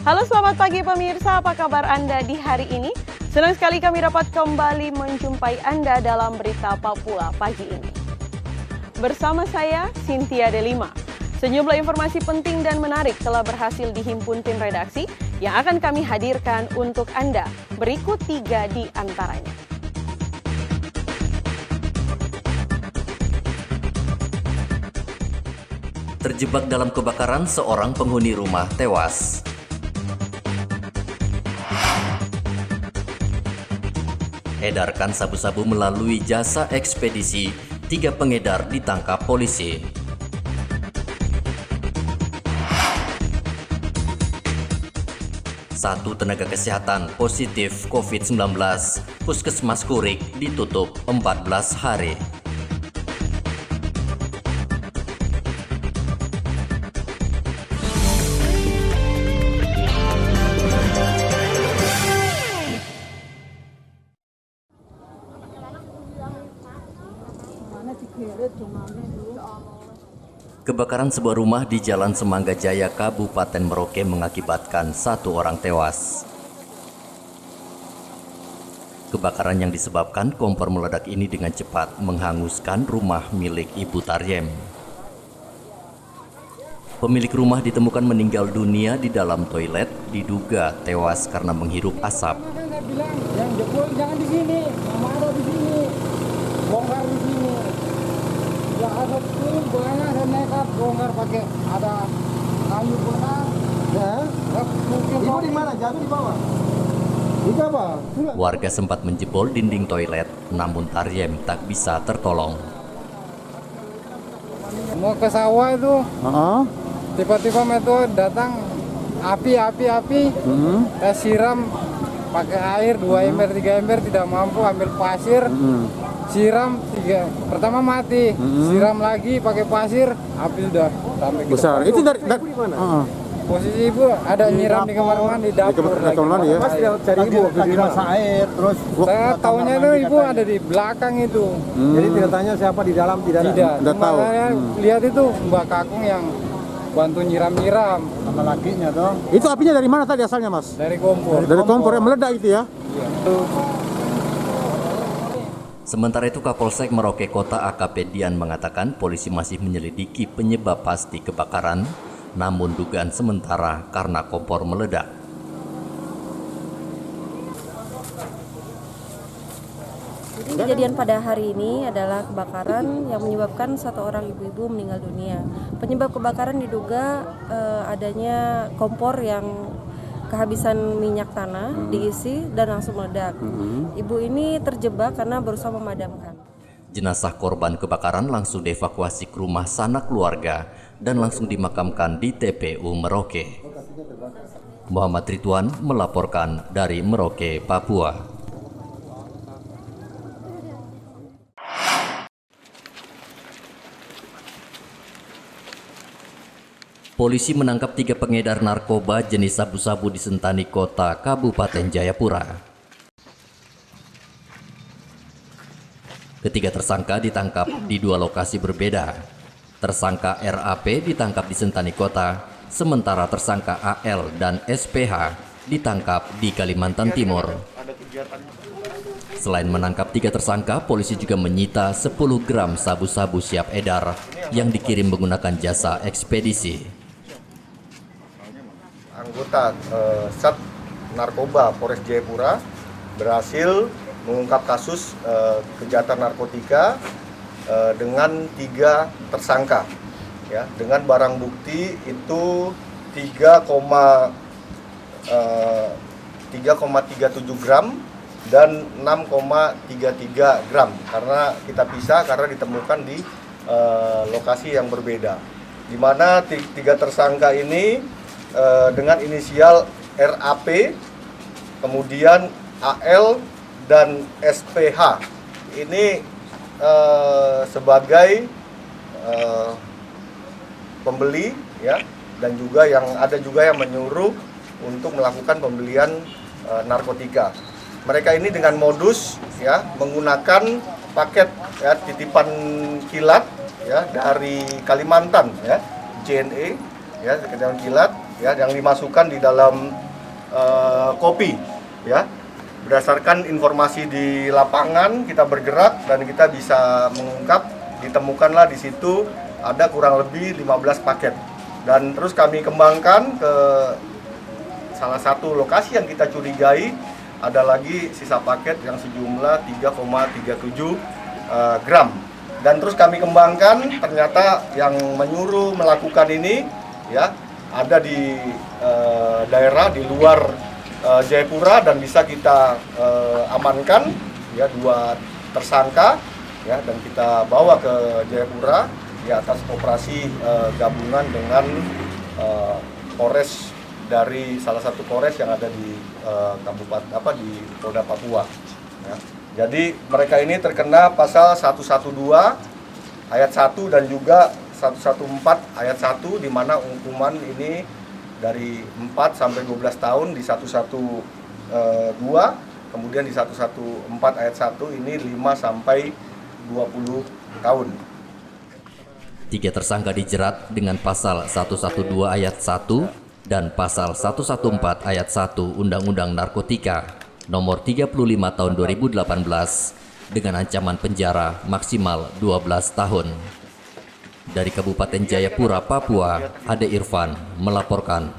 Halo selamat pagi pemirsa, apa kabar Anda di hari ini? Senang sekali kami dapat kembali menjumpai Anda dalam Berita Papua pagi ini. Bersama saya, Cynthia Delima. Sejumlah informasi penting dan menarik telah berhasil dihimpun tim redaksi yang akan kami hadirkan untuk Anda. Berikut 3 di antaranya. Terjebak dalam kebakaran, seorang penghuni rumah tewas. Edarkan sabu-sabu melalui jasa ekspedisi, 3 pengedar ditangkap polisi. Satu tenaga kesehatan positif COVID-19, Puskesmas Kurik ditutup 14 hari. Kebakaran sebuah rumah di Jalan Semangga Jaya, Kabupaten Merauke mengakibatkan 1 orang tewas. Kebakaran yang disebabkan kompor meledak ini dengan cepat menghanguskan rumah milik Ibu Taryem. Pemilik rumah ditemukan meninggal dunia di dalam toilet, diduga tewas karena menghirup asap. Yang jebol jangan di sini, Mama ada di sini, bongkar di sini. Ya ada pun banyak dan nekat bongkar pakai ada kayu pernah. Ya. Ibu di mana? Jatuh di bawah. Itu apa? Warga sempat menjebol dinding toilet, namun Taryem tak bisa tertolong. Mau ke sawah itu, tiba-tiba metode datang api. Saya siram pakai air 2 ember 3 ember tidak mampu, ambil pasir. Siram 3, pertama mati, siram lagi pakai pasir, api sudah sampai besar. Itu dari mana? Posisi ibu ada nyiram di kamar mandi, di dapur. Ya. Mas cari ibu lagi masak air, terus saya tahunya itu ibu ada di belakang itu. Jadi tidak tanya siapa di dalam, tidak tahu. Saya lihat itu Mbak Kakung yang bantu nyiram sama lakinya toh. Itu apinya dari mana tadi asalnya, Mas? Dari kompor. Dari kompor yang meledak itu ya? Iya. Sementara itu Kapolsek Merauke Kota AKP Dian mengatakan polisi masih menyelidiki penyebab pasti kebakaran, namun dugaan sementara karena kompor meledak. Jadi kejadian pada hari ini adalah kebakaran yang menyebabkan 1 orang ibu-ibu meninggal dunia. Penyebab kebakaran diduga adanya kompor yang kehabisan minyak tanah, diisi dan langsung meledak. Ibu ini terjebak karena berusaha memadamkan. Jenazah korban kebakaran langsung dievakuasi ke rumah sanak keluarga dan langsung dimakamkan di TPU Merauke. Muhammad Ridwan melaporkan dari Merauke, Papua. Polisi menangkap 3 pengedar narkoba jenis sabu-sabu di Sentani Kota, Kabupaten Jayapura. Ketiga tersangka ditangkap di 2 lokasi berbeda. Tersangka RAP ditangkap di Sentani Kota, sementara tersangka AL dan SPH ditangkap di Kalimantan Timur. Selain menangkap 3 tersangka, polisi juga menyita 10 gram sabu-sabu siap edar yang dikirim menggunakan jasa ekspedisi. Anggota Sat Narkoba Polres Jayapura berhasil mengungkap kasus kejahatan narkotika dengan 3 tersangka, ya, dengan barang bukti itu 3,37 gram dan 6,33 gram karena kita pisah karena ditemukan di lokasi yang berbeda, di mana 3 tersangka ini dengan inisial RAP, kemudian AL dan SPH ini sebagai pembeli, ya, dan juga yang menyuruh untuk melakukan pembelian narkotika. Mereka ini dengan modus, ya, menggunakan paket, ya, titipan kilat, ya, dari Kalimantan, ya, JNE, ya, titipan kilat ya yang dimasukkan di dalam kopi, ya. Berdasarkan informasi di lapangan kita bergerak dan kita bisa mengungkap, ditemukanlah di situ ada kurang lebih 15 paket. Dan terus kami kembangkan ke salah satu lokasi yang kita curigai, ada lagi sisa paket yang sejumlah 3,37 gram. Dan terus kami kembangkan, ternyata yang menyuruh melakukan ini ya ada di daerah di luar Jayapura, dan bisa kita amankan ya 2 tersangka ya, dan kita bawa ke Jayapura di atas operasi gabungan dengan Polres, dari salah satu Polres yang ada di kabupaten di Polda Papua ya. Jadi mereka ini terkena pasal 112 ayat 1 dan juga 114 ayat 1, di mana hukuman ini dari 4 sampai 12 tahun di 112, kemudian di 114 ayat 1 ini 5 sampai 20 tahun. 3 tersangka dijerat dengan pasal 112 ayat 1 dan pasal 114 ayat 1 Undang-Undang Narkotika nomor 35 tahun 2018 dengan ancaman penjara maksimal 12 tahun. Dari Kabupaten Jayapura, Papua, Ade Irfan melaporkan.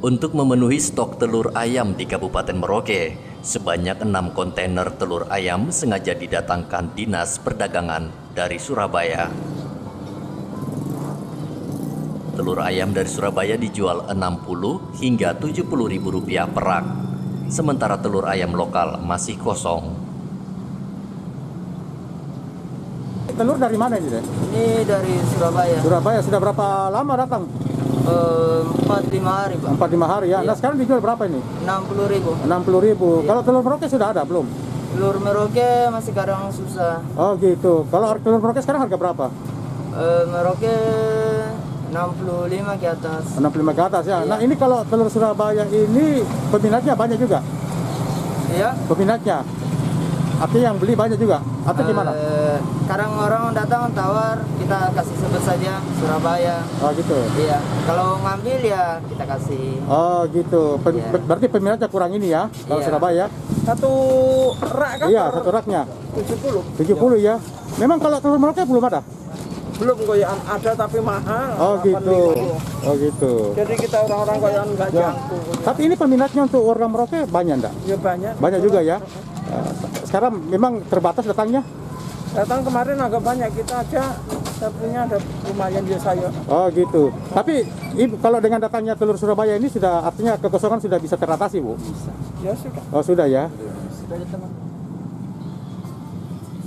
Untuk memenuhi stok telur ayam di Kabupaten Merauke, sebanyak 6 kontainer telur ayam sengaja didatangkan Dinas Perdagangan dari Surabaya. Telur ayam dari Surabaya dijual Rp60 hingga Rp70.000 per rak, sementara telur ayam lokal masih kosong. Telur dari mana ini, Dek? Ini dari Surabaya. Surabaya. Sudah berapa lama datang? 4-5 hari, Pak. 4-5 hari ya. Iya. Nah sekarang dijual berapa ini? 60.000. 60.000. Iya. Kalau telur Merauke sudah ada belum? Telur Merauke masih kadang susah. Oh gitu. Kalau telur Merauke sekarang harga berapa? Merauke 65 ke atas. 65 ke atas ya. Iya. Nah ini kalau telur Surabaya ini peminatnya banyak juga? Iya. Peminatnya? Artinya yang beli banyak juga? Atau gimana? Kadang orang datang tawar, kita kasih sebut saja Surabaya. Oh gitu? Iya. Kalau ngambil ya kita kasih. Oh gitu. Iya. Berarti peminatnya kurang ini ya, kalau Iya. Surabaya? Satu rak kan? Iya, satu raknya. 70 ya. Memang kalau telur Merauke belum ada? Belum goyaan, ada tapi mahal. Oh gitu. 8.000. Oh gitu. Jadi kita orang-orang goyaan nggak Ya. jangkau. Tapi ini peminatnya untuk orang Merauke banyak enggak? Ya banyak. Banyak juga ya. Sekarang memang terbatas datangnya? Datang kemarin agak banyak, kita aja punya ada lumayan ya saya. Oh gitu. Tapi Ibu, kalau dengan datangnya telur Surabaya ini sudah artinya kekosongan sudah bisa teratasi, Bu? Ya sudah. Oh sudah ya.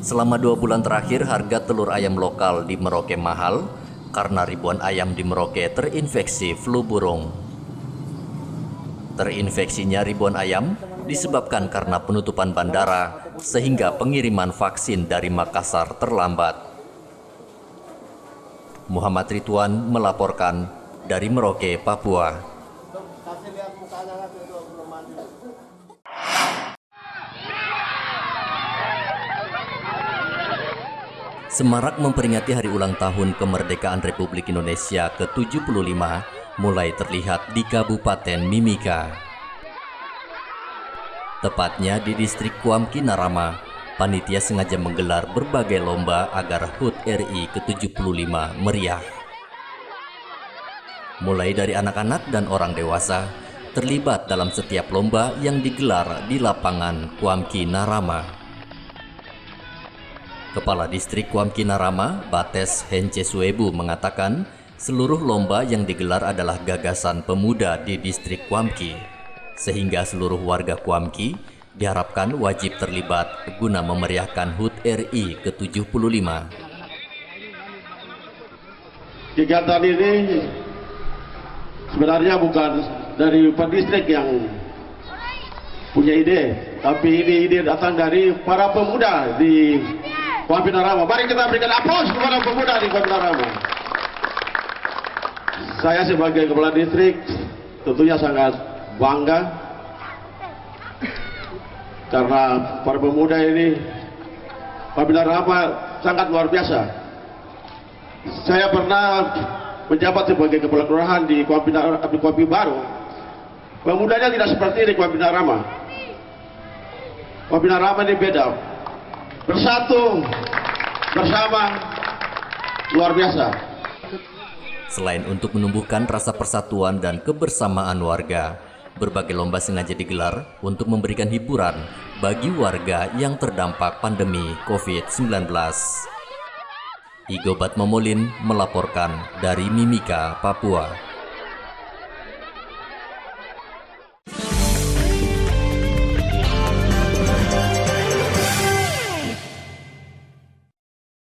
Selama 2 bulan terakhir, harga telur ayam lokal di Merauke mahal karena ribuan ayam di Merauke terinfeksi flu burung. Terinfeksinya ribuan ayam disebabkan karena penutupan bandara sehingga pengiriman vaksin dari Makassar terlambat. Muhammad Ridwan melaporkan dari Merauke, Papua. Semarak memperingati hari ulang tahun kemerdekaan Republik Indonesia ke-75 mulai terlihat di Kabupaten Mimika. Tepatnya di distrik Kuamki Narama, panitia sengaja menggelar berbagai lomba agar HUT RI ke-75 meriah. Mulai dari anak-anak dan orang dewasa terlibat dalam setiap lomba yang digelar di lapangan Kuamki Narama. Kepala Distrik Kuamki Narama, Bates Hence Suebu mengatakan seluruh lomba yang digelar adalah gagasan pemuda di Distrik Kuamki, sehingga seluruh warga Kuamki diharapkan wajib terlibat guna memeriahkan HUT RI ke-75. Kegiatan ini sebenarnya bukan dari Pak Distrik yang punya ide, tapi ini ide datang dari para pemuda di Kuamki Narama. Mari kita berikan aplaus kepada pemuda di Kuamki Narama. Saya sebagai kepala distrik tentunya sangat bangga karena para pemuda ini Pembina Rama sangat luar biasa. Saya pernah menjabat sebagai kepala kelurahan di Kopi Baru. Pemudanya tidak seperti di Pembina Rama. Pembina Rama ini beda. Bersatu, bersama, luar biasa. Selain untuk menumbuhkan rasa persatuan dan kebersamaan warga, berbagai lomba sengaja digelar untuk memberikan hiburan bagi warga yang terdampak pandemi COVID-19. Igo Batmomolin melaporkan dari Mimika, Papua.